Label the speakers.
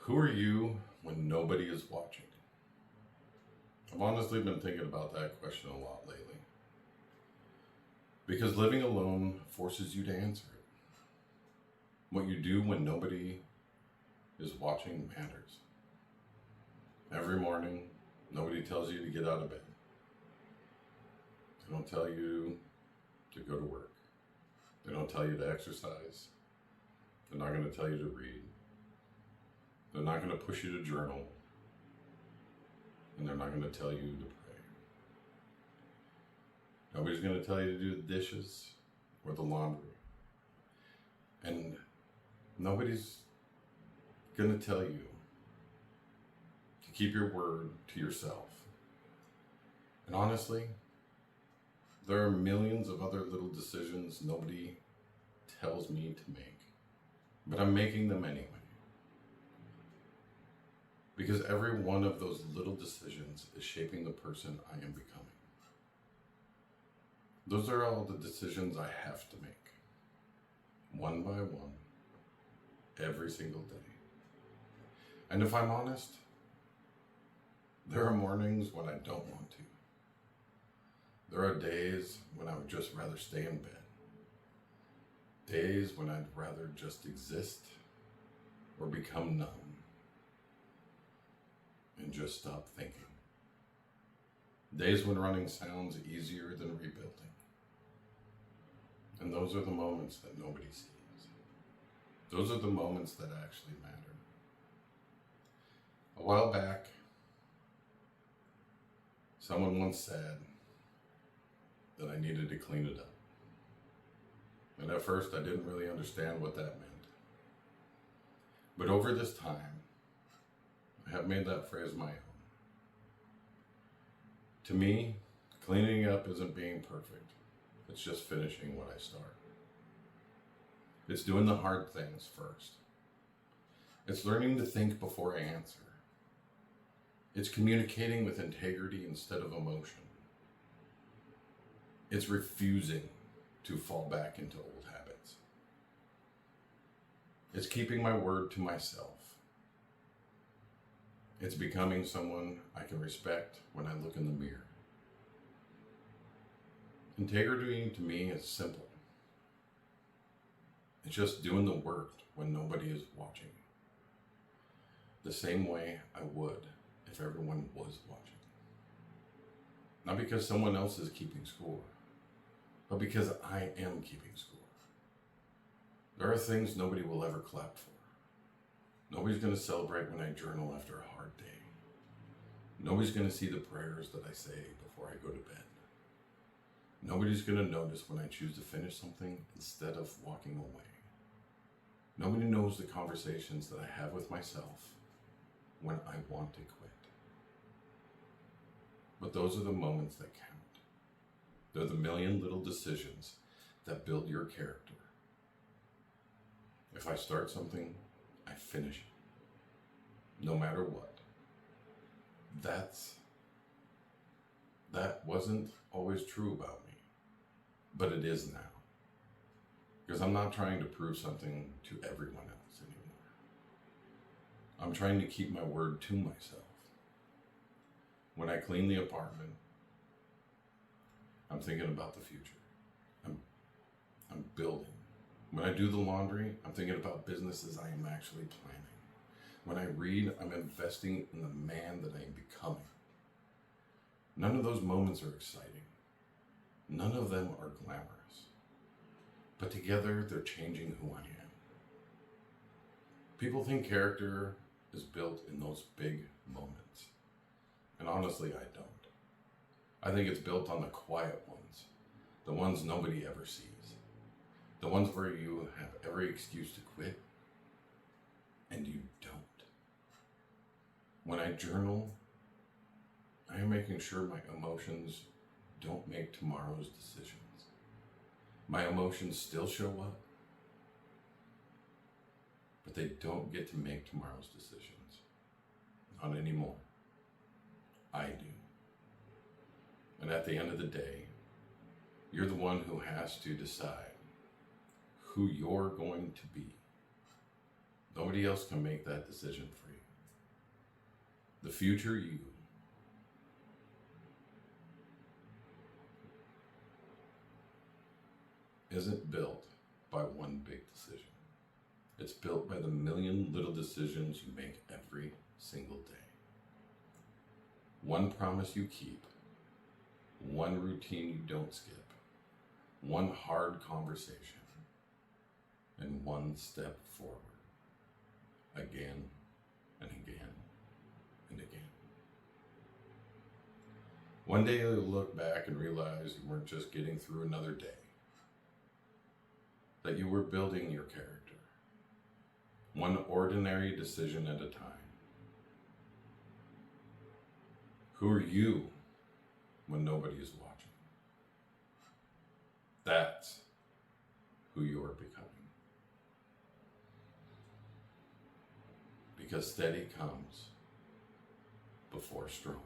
Speaker 1: Who are you when nobody is watching? I've honestly been thinking about that question a lot lately. Because living alone forces you to answer it. What you do when nobody is watching matters. Every morning, nobody tells you to get out of bed. They don't tell you to go to work. They don't tell you to exercise. They're not going to tell you to read. They're not going to push you to journal. And they're not going to tell you to pray. Nobody's going to tell you to do the dishes or the laundry. And nobody's going to tell you to keep your word to yourself. And honestly, there are millions of other little decisions nobody tells me to make. But I'm making them anyway. Because every one of those little decisions is shaping the person I am becoming. Those are all the decisions I have to make. One by one. Every single day. And if I'm honest, there are mornings when I don't want to. There are days when I would just rather stay in bed. Days when I'd rather just exist or become numb and just stop thinking. Days when running sounds easier than rebuilding. And those are the moments that nobody sees. Those are the moments that actually matter. A while back, someone once said that I needed to clean it up. And at first I didn't really understand what that meant. But over this time, I have made that phrase my own. To me, cleaning up isn't being perfect. It's just finishing what I start. It's doing the hard things first. It's learning to think before I answer. It's communicating with integrity instead of emotion. It's refusing to fall back into old habits. It's keeping my word to myself. It's becoming someone I can respect when I look in the mirror. Integrity to me is simple. It's just doing the work when nobody is watching. The same way I would if everyone was watching. Not because someone else is keeping score, but because I am keeping score. There are things nobody will ever clap for. Nobody's going to celebrate when I journal after a hard day. Nobody's going to see the prayers that I say before I go to bed. Nobody's going to notice when I choose to finish something instead of walking away. Nobody knows the conversations that I have with myself when I want to quit. But those are the moments that count. They're the million little decisions that build your character. If I start something, I finish it. No matter what. That wasn't always true about me. But it is now. Because I'm not trying to prove something to everyone else anymore. I'm trying to keep my word to myself. When I clean the apartment, I'm thinking about the future. I'm building. When I do the laundry, I'm thinking about businesses I am actually planning. When I read, I'm investing in the man that I am becoming. None of those moments are exciting. None of them are glamorous. But together, they're changing who I am. People think character is built in those big moments. And honestly, I don't. I think it's built on the quiet ones. The ones nobody ever sees. The ones where you have every excuse to quit, and you don't. When I journal, I am making sure my emotions don't make tomorrow's decisions. My emotions still show up, but they don't get to make tomorrow's decisions. Not anymore. I do. And at the end of the day, you're the one who has to decide who you're going to be. Nobody else can make that decision for you. The future you isn't built by one big decision. It's built by the million little decisions you make every single day. One promise you keep, one routine you don't skip, one hard conversation, and one step forward. Again and again and again. One day you'll look back and realize you weren't just getting through another day, that you were building your character, one ordinary decision at a time. Who are you when nobody is watching? That's who you are becoming. Because steady comes before strong.